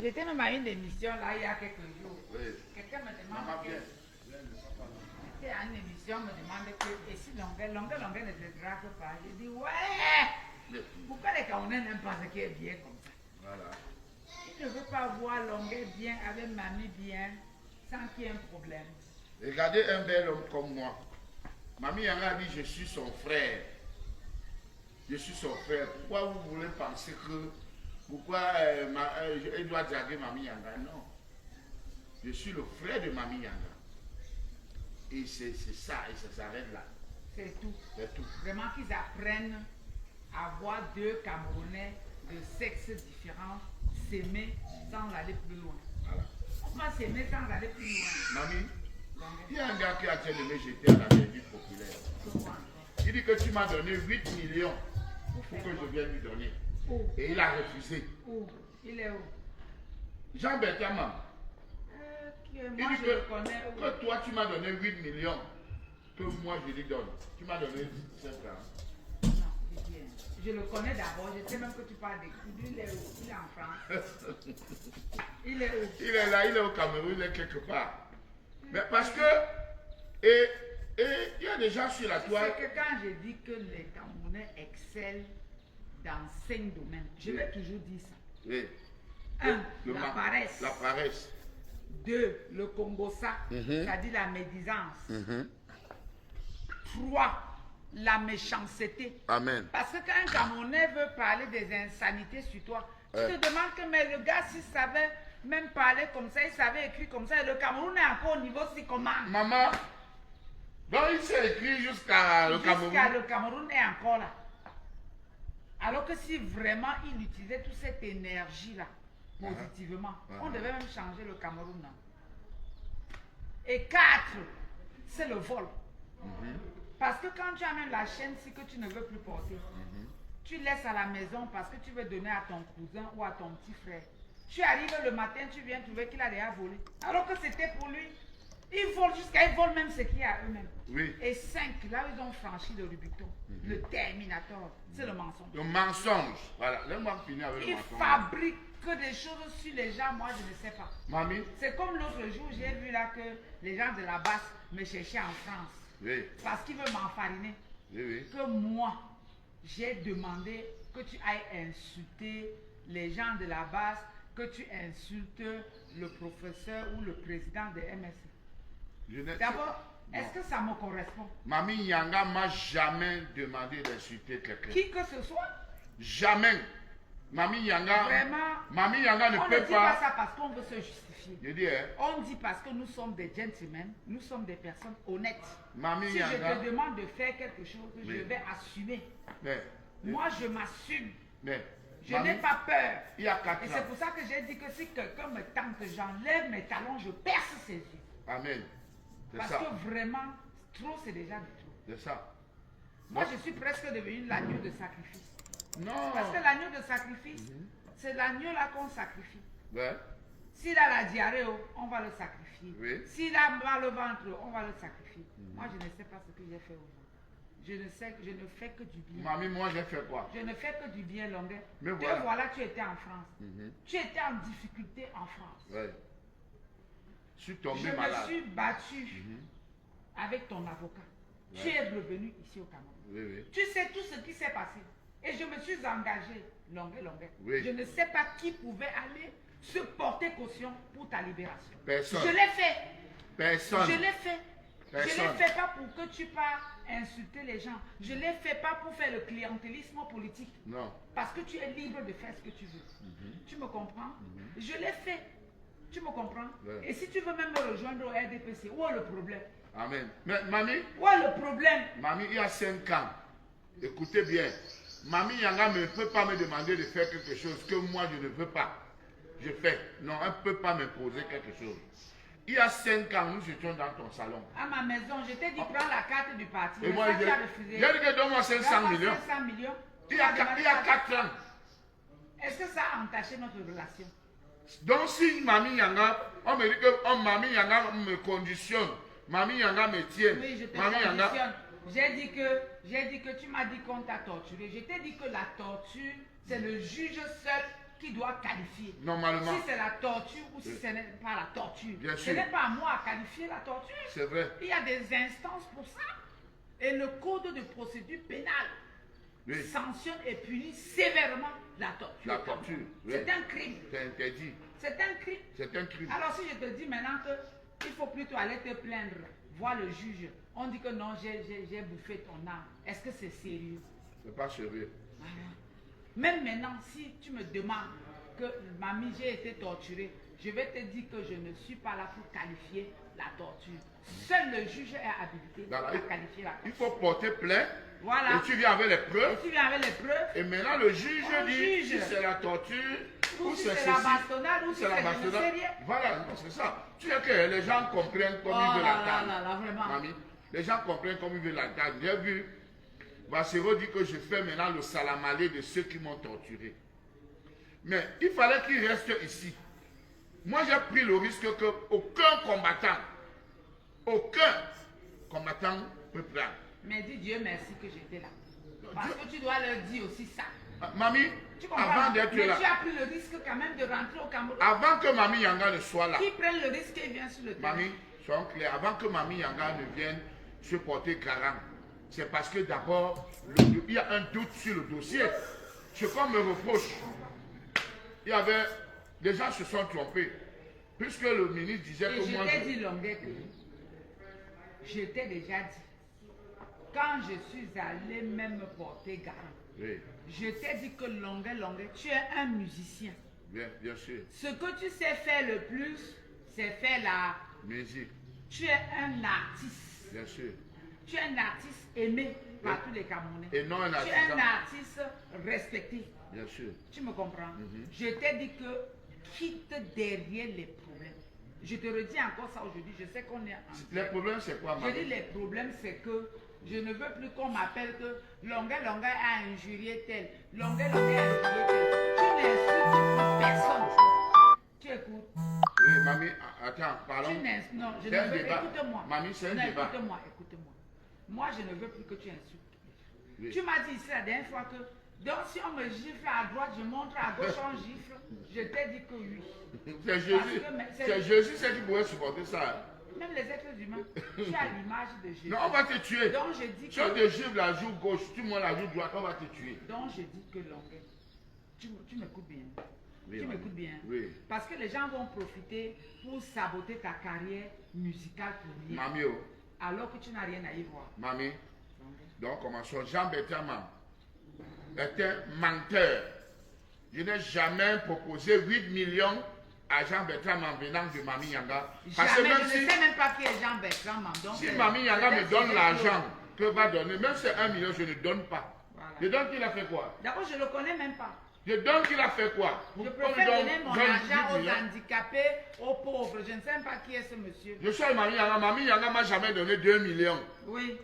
J'étais même à une émission là il y a quelques jours. Oui. Quelqu'un me demande Maman, que. bien. J'étais à une émission, me demande que. Et si Longueuil ne te drague pas? Je dis ouais! Pourquoi les Camerounais n'aiment pas ce qui est bien comme ça? Voilà. Ils ne veulent pas voir Longueuil bien avec mamie bien sans qu'il y ait un problème. Regardez un bel homme comme moi. Mamie Yanga dit je suis son frère. Je suis son frère. Pourquoi vous voulez penser que. Pourquoi elle doit draguer Mamie Yanga? Non. Je suis le frère de Mamie Yanga. Et c'est ça, et ça s'arrête là. C'est tout. C'est tout. Vraiment qu'ils apprennent à voir deux Camerounais de sexes différents s'aimer sans aller plus loin. Voilà. On va s'aimer sans aller plus loin. Mamie, il y a un gars qui a essayé de me jeter à la République populaire. Il dit que tu m'as donné 8 millions pour que je vienne lui donner. Et il a refusé. Où? Il est où? Jean Berthaman. Moi Il dit je le connais. que toi tu m'as donné 8 millions, que moi je lui donne. Tu m'as donné 5 francs. Non, Didier. Je le connais d'abord, je sais même que tu parles de qui. Il est où? Il est en France. Il est où? Il est là, il est au Cameroun, il est quelque part. Mais parce que, et il y a des gens sur la toile. C'est que quand je dis que les Camerounais excellent dans 5 domaines, je vais toujours dire ça. Oui. 1. La paresse. La paresse. 2. Le Congossa, c'est-à-dire la médisance. 3. La méchanceté. Amen. Parce que quand un Camerounais veut parler des insanités sur toi, tu te demandes que mais le gars s'il savait même parler comme ça, il savait écrire comme ça, et le Cameroun est encore au niveau si comment. Maman, donc il s'est écrit jusqu'à le Cameroun. Jusqu'à le Cameroun est encore là. Alors que si vraiment il utilisait toute cette énergie-là, positivement, on devait même changer le Cameroun. Non? Et 4, c'est le vol. Parce que quand tu as même la chaîne, c'est que tu ne veux plus porter. Tu laisses à la maison parce que tu veux donner à ton cousin ou à ton petit frère. Tu arrives le matin, tu viens trouver qu'il a déjà volé. Alors que c'était pour lui. Ils volent ils volent même ce qu'il y a à eux-mêmes. Oui. Et 5, là où ils ont franchi le Rubicon, le Terminator, c'est le mensonge. Le mensonge. Voilà, laisse-moi finir avec le Ils mensonge. fabriquent des choses sur les gens, moi je ne sais pas. Mamie, C'est comme l'autre jour, j'ai vu là que les gens de la basse me cherchaient en France. oui, Parce qu'ils veulent m'enfariner. oui, oui. Que moi, j'ai demandé que tu ailles insulter les gens de la base, que tu insultes le professeur ou le président de MSC. D'abord, est-ce que ça me correspond? Mamie Yanga m'a jamais demandé d'insulter quelqu'un. Qui que ce soit? Jamais. Mamie Yanga, Vraiment, Mamie Yanga ne on peut ne dit pas pas. ça parce qu'on veut se justifier. Je dis, hein, On dit parce que nous sommes des gentlemen, nous sommes des personnes honnêtes. Mamie Si Yanga. je te demande de faire quelque chose, je vais assumer. Mais, Moi, je m'assume. mais, Je n'ai pas peur. il y a 4 Et ans. c'est pour ça que j'ai dit que si quelqu'un me tente, j'enlève mes talons, je perce ses yeux. Amen. C'est Parce ça. que vraiment, trop, c'est déjà du trop. C'est ça. Moi, je suis presque devenue l'agneau de sacrifice. Non. Parce que l'agneau de sacrifice, c'est l'agneau là qu'on sacrifie. Ouais. S'il a la diarrhée, on va le sacrifier. Oui. S'il a mal au ventre, on va le sacrifier. Moi, je ne sais pas ce que j'ai fait aujourd'hui. Je ne fais que du bien. Mamie, moi j'ai fait quoi? Je ne fais que du bien, Longueuil. Mais Te voilà, tu étais en France. Tu étais en difficulté en France. Ouais. Je suis Je tombé me malade. suis battu avec ton avocat. Tu es revenu ici au Cameroun. Oui, oui. Tu sais tout ce qui s'est passé. Et je me suis engagé, Longueuil. Oui. Je ne sais pas qui pouvait aller se porter caution pour ta libération. Personne. Je l'ai fait. Personne. Je l'ai fait. Je ne Personne. l'ai fait pas pour que tu parles insulter les gens. Je ne l'ai fait pas pour faire le clientélisme politique. Non. Parce que tu es libre de faire ce que tu veux. Tu me comprends? Je l'ai fait. Tu me comprends? Ouais. Et si tu veux même me rejoindre au RDPC, où est le problème? Amen. Mais mamie, Où est le problème? mamie, il y a 5 ans. Écoutez bien. Mamie Yanga ne peut pas me demander de faire quelque chose que moi je ne veux pas. Je fais. Non, elle ne peut pas m'imposer quelque chose. Il y a 5 ans, nous étions dans ton salon. À ma maison, je t'ai dit prends la carte du parti. Et Mais moi, ça, j'ai tu as refusé. dit que donne-moi 500 millions. 500 millions. Il y a 4 ans. Est-ce que ça a entaché notre relation? Donc si Mamie Yanga, on me dit que Mamie Yanga me conditionne, Mamie Yanga me tient, Oui, je te Mamie Yanga, conditionne. J'ai dit que tu m'as dit qu'on t'a torturé. Je t'ai dit que la torture, c'est le juge seul qui doit qualifier. Normalement. Si c'est la torture ou si ce n'est pas la torture. Bien Ce sûr. n'est pas à moi à qualifier la torture. C'est vrai. Il y a des instances pour ça. Et le code de procédure pénale Oui. sanctionne et punit sévèrement la torture. La torture. Oui. C'est un crime. C'est interdit. C'est un crime. C'est un crime. Alors si je te dis maintenant qu'il faut plutôt aller te plaindre, voir le juge, on dit que non, j'ai bouffé ton âme. Est-ce que c'est sérieux? C'est pas sérieux. Voilà. Même maintenant, si tu me demandes que mamie, j'ai été torturée, je vais te dire que je ne suis pas là pour qualifier la torture. Seul le juge est habilité Voilà. à qualifier la torture. Il faut porter plainte. Voilà. Et tu viens avec les preuves. Et tu viens avec les preuves. Et maintenant le juge On dit juge. si c'est la torture Ou si c'est ceci, la bastonnade, ou si c'est la c'est je ne sais bastonnade. rien. Voilà, non, c'est ça. Tu sais que les gens comprennent comme Oh ils veulent là la là là là, vraiment. Mamie, les gens comprennent comme ils veulent la table. J'ai vu, Bassero dit que je fais maintenant le salamalé de ceux qui m'ont torturé. Mais il fallait qu'il reste ici. Moi, j'ai pris le risque qu'aucun combattant peut prendre. Mais dis Dieu merci que j'étais là. Parce que tu dois leur dire aussi ça. Mamie, Tu comprends? avant d'être Mais là, tu as pris le risque quand même de rentrer au Cameroun. avant que Mamie Yanga ne soit là, Qui prennent le risque et viennent sur le terrain. Mamie, soyons clairs, avant que Mamie Yanga ne vienne se porter garant, c'est parce que d'abord, il y a un doute sur le dossier. Ce qu'on me reproche, il y avait, des gens se sont trompés. Puisque le ministre disait Et que je moi... t'ai dit, Longuet, que je t'ai déjà dit, quand je suis allé même me porter garant, Oui, je t'ai dit que Longuet, tu es un musicien. bien sûr. Ce que tu sais faire le plus, c'est faire la... Musique, Tu es un artiste. bien sûr. Tu es un artiste aimé par tous les Camerounais. Et non un Tu es artisan. un artiste respecté. Bien sûr. Tu me comprends? Je t'ai dit que quitte derrière les problèmes. Je te redis encore ça aujourd'hui. Je sais qu'on est en... Les problèmes, c'est quoi, Je dis Mamie? les problèmes, c'est que je ne veux plus qu'on m'appelle que Longuet a injurié tel. Longuet a injurié tel. Tu n'insultes plus personne. Tu écoutes. Oui, Mamie, attends, parlons. Non, je C'est un ne veux... débat. Écoute-moi. Mamie, c'est un Non, débat. Écoute-moi. Moi, je ne veux plus que tu insultes. Oui. Tu m'as dit ici la dernière fois que, donc si on me gifle à droite, je montre à gauche, on gifle. Je t'ai dit que oui. C'est Jésus. C'est Jésus qui pouvait supporter ça. Hein? Même les êtres humains, tu as l'image de Jésus. Non, on va te tuer. Donc je dis Si on que... te gifle la joue gauche, tu montes la joue droite, on va te tuer. Donc je dis que Longuet, tu m'écoutes bien. Oui, Tu Mamie. m'écoutes bien. Oui. Parce que les gens vont profiter pour saboter ta carrière musicale pour rien. Mamie, oh. Alors que tu n'as rien à y voir. Mamie, Longuet. donc commençons. Jean-Bertrand Mam est un menteur. Je n'ai jamais proposé 8 millions à Jean-Bertrand Mam venant de Mamie Yanga. Parce que Jamais, même je ne si, sais même pas qui est Jean Bertrand Mam. Donc, si Mamie Yanga me peut-être donne que l'argent que va donner, même si c'est 1 million, je ne donne pas. Voilà. Je donne qu'il a fait quoi? D'abord, je ne le connais même pas. Je donne qu'il a fait quoi? Je On lui préfère donne- donner mon donne argent 8 aux millions. handicapés, aux pauvres. Je ne sais même pas qui est ce monsieur. Je suis à Mamie Yanga. Mamie Yanga m'a jamais donné 2 millions. Oui,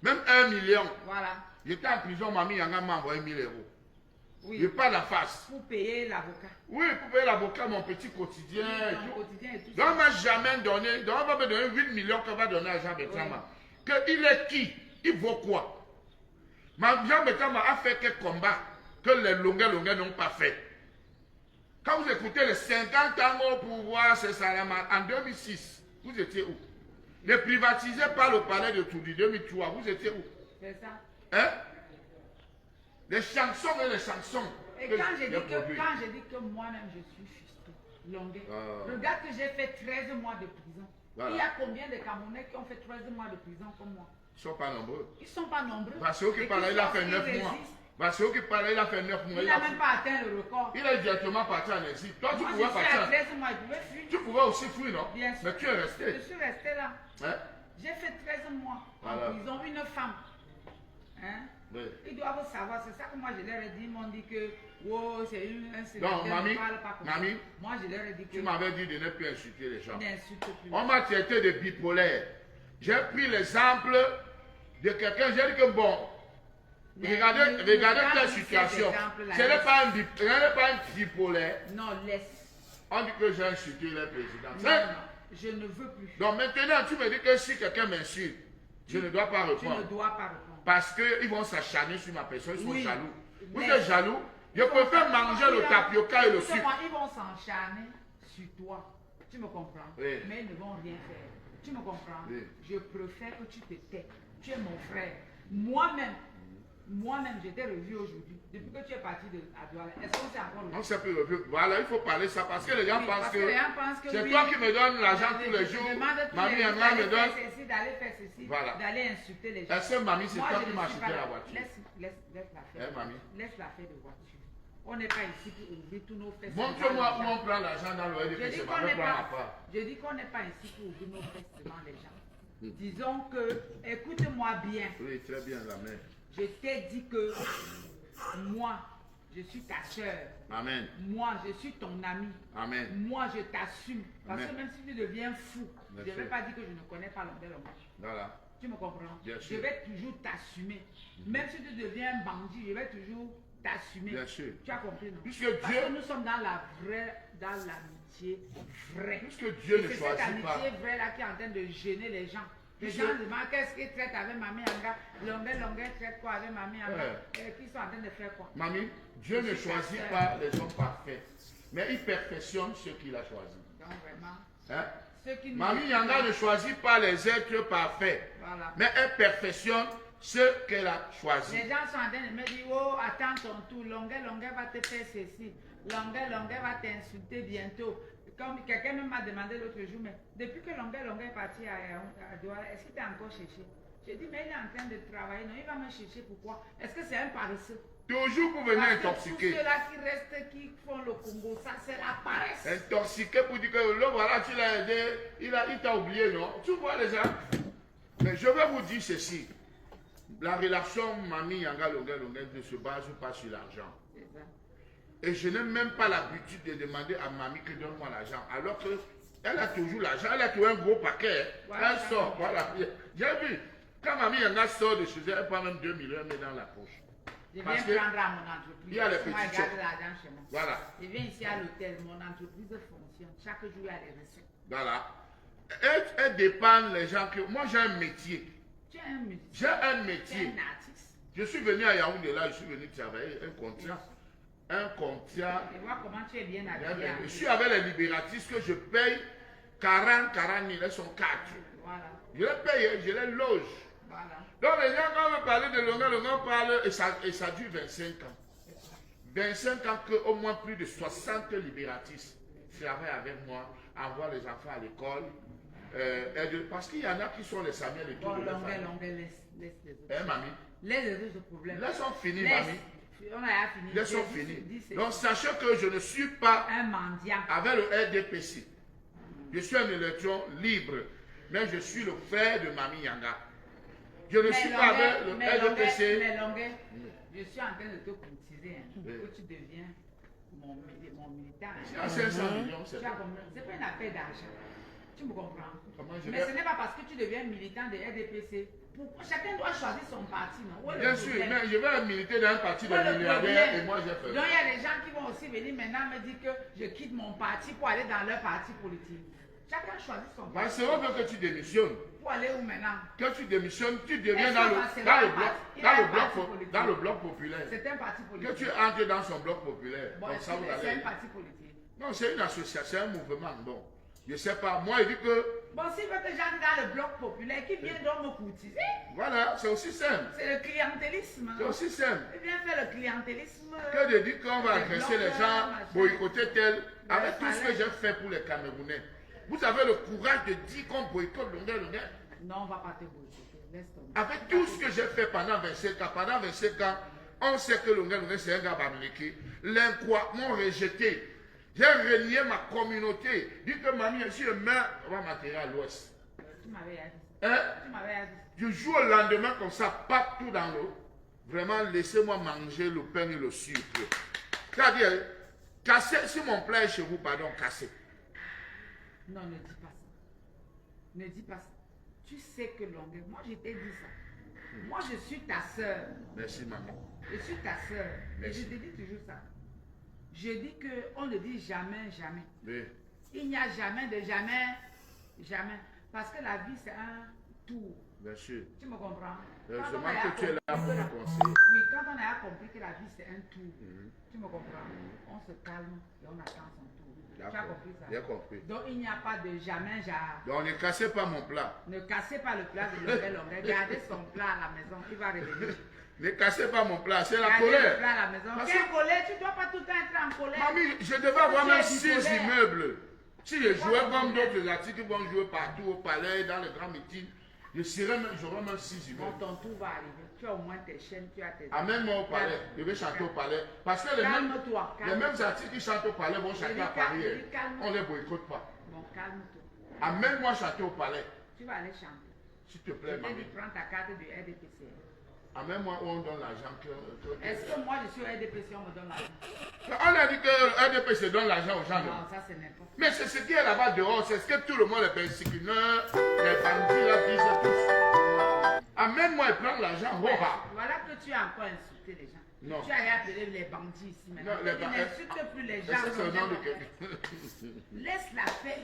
Même 1 million. voilà. J'étais en prison, Mamie Yanga m'a envoyé 1000 euros. Oui. Je pas la face. Pour payer l'avocat. Oui, pour payer l'avocat, mon petit quotidien. et Ton tout. quotidien et tout Donc, on ça. m'a jamais donné, donc on va me donner 8 millions qu'on va donner à Jean Bertrand. Oui. Il est qui? Il vaut quoi? Jean Bertrand a fait quel combat que les Longuet n'ont pas fait? Quand vous écoutez les 50 ans au pouvoir, c'est Salama, en 2006, vous étiez où? Les privatisés par le palais de Toudi 2003, vous étiez où? C'est ça. Hein? Les chansons et les chansons. Et que quand j'ai j'ai dit produites. que moi-même je suis fiston, Longuet, Ah. regarde que j'ai fait 13 mois de prison. Voilà. Il y a combien de Camerounais qui ont fait 13 mois de prison comme moi? Ils ne sont pas nombreux. Ils ne sont pas nombreux. Parce que qui parlait, il a fait 9 mois. Parce que qui parlait, il a fait 9 mois. Il n'a même pas atteint le record. Il est directement parti en exil. Toi, tu Moi, pouvais je suis à partir. 13 mois, je pouvais fuir. Tu pouvais aussi fuir, non? Bien sûr. Mais tu es resté. Je suis resté là. Hein? J'ai fait 13 mois Voilà. en prison, une femme. Hein? Oui. Ils doivent savoir, c'est ça que moi je leur ai dit. Ils m'ont dit que wow, c'est un sénateur, Donc, mamie, ne parle pas comme mamie, ça. Moi je leur ai dit que Tu m'avais dit de ne plus insulter les gens. n'insulte plus. On m'a traité de bipolaire. J'ai pris l'exemple de quelqu'un. J'ai dit que bon, Mais regardez quand quelle vous situation. faites exemple, Ce n'est pas un bipolaire. Non, laisse. On dit que j'ai insulté le président. Non, C'est- non, je ne veux plus. Donc maintenant, tu me dis que si quelqu'un m'insulte, je ne dois pas Tu ne répondre. dois pas répondre. Parce qu'ils vont s'acharner sur ma personne, ils sont Oui. jaloux. Vous Mais- êtes jaloux, Je préfère manger le tapioca et le sucre. Ils vont s'encharner sur toi. Tu me comprends? Oui. Mais ils ne vont rien faire. Tu me comprends? Oui. Je préfère que tu te tais. Tu es mon frère. Moi-même, j'étais revu aujourd'hui. Depuis que tu es parti de Douala, est-ce qu'on s'est encore revu? On s'est plus revu. Voilà, il faut parler ça parce que les gens Oui, pensent parce que, les gens pensent que c'est oui, toi qui me donnes l'argent je- tous les je jours. demande tous Mamie les jours Yanga me d'aller donne. faire ceci, d'aller faire ceci, Voilà. d'aller insulter les gens. Est-ce que mamie, c'est Moi, toi je qui ne m'as suis acheté pas la là. voiture? Laisse-la faire. Hein, mamie? Laisse-la faire de voiture. On n'est pas ici pour ouvrir tous nos fesses. Montre-moi où on prend l'argent dans le Je LDP, dis c'est qu'on ma n'est prendre à pas, part. je dis qu'on n'est pas ici pour ouvrir nos fesses devant les gens. Disons que, écoute-moi bien, Oui, très bien, la mère. je t'ai dit que moi, je suis ta soeur. Amen. Moi, je suis ton ami. Amen. Moi, je t'assume. Parce Amen. que même si tu deviens fou, Bien je ne vais sûr. pas dire que je ne connais pas l'onglet. Voilà. Tu me comprends? Bien Je sûr. vais toujours t'assumer. Même si tu deviens un bandit, je vais toujours t'assumer. Bien sûr. Tu as compris, non? Puisque Parce Dieu, que nous sommes dans l'amitié vraie. puisque Dieu Et ne c'est cette choisit pas. amitié vraie là qui est en train de gêner les gens. Les Puisque- gens demandent qu'est-ce qu'ils traitent avec Mamie Yanga. Longuet traite quoi avec Mamie Yanga? Ouais. Qui sont en train de faire quoi? Mamie, Dieu ne choisit pas les hommes parfaits, mais il perfectionne ceux qu'il a choisis. Donc vraiment, Hein? ceux qui nous Mamie écoutent, Yanga ne choisit pas les êtres parfaits, voilà. mais elle perfectionne ceux qu'elle a choisis. Les gens sont en train de me dire, oh, attends ton tour, Longuet va te faire ceci, Longuet va t'insulter bientôt. Comme quelqu'un même m'a demandé l'autre jour, mais depuis que Longuet est parti à Douala, est-ce qu'il t'a encore cherché? J'ai dit, mais il est en train de travailler, non, il va me chercher, pourquoi? Est-ce que c'est un paresseux? Toujours pour venir Parce que tous intoxiquer. ceux-là qui restent, qui font le Congo, ça c'est la paresse. Intoxiqué pour dire que là, voilà, tu l'as aidé, il t'a oublié, non? Tu vois les gens? Mais je vais vous dire ceci. La relation Mamie Yanga Longuet ne se base pas sur l'argent. C'est ça. Et je n'ai même pas l'habitude de demander à Mamie que donne-moi l'argent. Alors que elle a toujours l'argent, elle a toujours un gros paquet. Voilà, Elle sort, voilà. J'ai vu, quand Mamie Yanga sort de chez elle, elle prend même 2 millions, elle met dans la poche. Je viens Parce que prendre à mon entreprise. il y a les Moi, petits je garde chèques. l'argent chez moi. Voilà, Je viens ici à l'hôtel, mon entreprise fonctionne. Chaque jour, il y a des recettes. voilà. Elle dépanne les gens que... Moi, j'ai un métier. Tu es un musicien. J'ai un Tu es métier. un artiste. Je suis venu à Yaoundé, là, je suis venu travailler, un contrat. Un contrat. Et vois comment tu es bien habillé. Je suis avec les libératistes que je paye 40 000, elles sont 4. Voilà, Je les paye, je les loge. voilà. Donc les gens, quand on veut parler de Longuet parle, et ça dure 25 ans. 25 ans qu'au moins plus de 60 libératistes travaillent avec moi, envoient les enfants à l'école. Parce qu'il y en a qui sont les Samuel et tout. Bon, de leur Longuet, famille. laisse les autres. Hein, mamie? Laisse les autres problèmes. Laissons finir, Laisse. mamie. On a fini. Laissons Dis- finir. dis- Donc sachez que je ne suis pas un mendiant. avec le RDPC. Je suis un électron libre, mais je suis le frère de Mamie Yanga. Je ne suis pas avec le RDPC. Mais Longuet, je suis en train de te courtiser. Oui. Que tu deviens mon militant. C'est à 500 millions, c'est Tu as compris? C'est pas une affaire d'argent. Tu me comprends? Comment je Mais vais- ce n'est pas parce que tu deviens militant de RDPC. Chacun doit choisir son parti, non? Où est le Bien sûr, problème? mais je vais militer dans un parti de Où est le milliardaires problème? et moi j'ai fait. Donc il y a des gens qui vont aussi venir maintenant me dire que je quitte mon parti pour aller dans leur parti politique. Chacun choisit son Bah, parti. c'est vrai que tu démissionnes. Pour aller où maintenant? Quand tu démissionnes, tu deviens Est-ce dans que le, c'est dans un le parti? bloc, Il dans a le un bloc, parti politique. dans le bloc populaire. C'est un parti Que politique. tu entres dans son bloc populaire. Bon, Comme est-ce ça, vous que c'est allez. un parti politique? Non, c'est une association, c'est un mouvement. Bon, je sais pas. Moi, il dit que, Bon, s'il veut que j'entre dans le bloc populaire, qui vient donc me courtiser? voilà, c'est aussi simple. C'est le clientélisme. C'est aussi simple. Il vient faire le clientélisme. Que de dire qu'on va Les agresser les blocs, gens, machin. boycotter tel, avec tout ce que fallait. j'ai fait pour les Camerounais. Vous avez le courage de dire qu'on boycotte Longuet. Non, on ne va pas te boycotter. Laisse tomber. Avec tout ce que j'ai fait pendant 25 ans, on sait que Longuet c'est un gars bamileke. L'incroix m'ont rejeté. J'ai renié ma communauté. Dit que mamie, si je meurs, on va m'atterrir à l'ouest. Tu m'avais dit. Hein? Tu m'avais dit. Je joue au lendemain comme ça, partout dans l'eau. Vraiment, laissez-moi manger le pain et le sucre. C'est-à-dire, casser, si mon plat est chez vous, pardon, casser. Non, ne dis pas ça. Ne dis pas ça. Tu sais que Longuet, moi je t'ai dit ça. Moi je suis ta soeur. Merci, maman. Je suis ta soeur. Et Merci. je te dis toujours ça. Je dis qu'on ne dit jamais, jamais. Oui. Il n'y a jamais de jamais, jamais. Parce que la vie c'est un tour. Bien sûr. Tu me comprends? Heureusement que tu es là pour me conseiller. Oui, quand on a compris que la vie c'est un tour, tu me comprends? On se calme et on attend son tour. Tu as compris ça? Bien compris. Donc il n'y a pas de jamais, Donc ne cassez pas mon plat. Ne cassez pas le plat de l'homme. Gardez son plat à la maison, il va revenir. Ne cassez pas mon plat, c'est la Gardez colère. le plat à la maison. Quelle colère? Tu ne dois pas tout le temps être en colère. Mamie, je devais avoir même 6 immeubles. Si je jouais comme d'autres artistes qui vont jouer partout au palais, dans les grands meetings, j'aurais même 6 immeubles. Ton tour va arriver. Tu as au moins tes chaînes, tu as tes... Amène-moi au palais. Je vais chanter au palais. Parce que les mêmes artistes qui chantent au palais vont chanter à Paris. On ne les boycotte pas. Bon, calme-toi. Amène-moi chanter au palais. Tu vas aller chanter. S'il te plaît, mamie. Je te dis, prends ta carte de RDPC. Amène-moi où on donne l'argent. Est-ce que moi je suis au RDPC, on me donne l'argent? On a dit que RDPC donne l'argent aux gens. Non, ça c'est n'importe quoi. Mais c'est ce qui est là-bas dehors, c'est ce que tout le monde, les persécuteurs, les bandits là disent tous. Amène-moi et prends l'argent. Voilà que tu as encore insulté les gens. Non. Tu as appelé les bandits ici maintenant. Non, les tu n'insultes plus les gens. C'est le nom de quelqu'un. Laisse-la faire.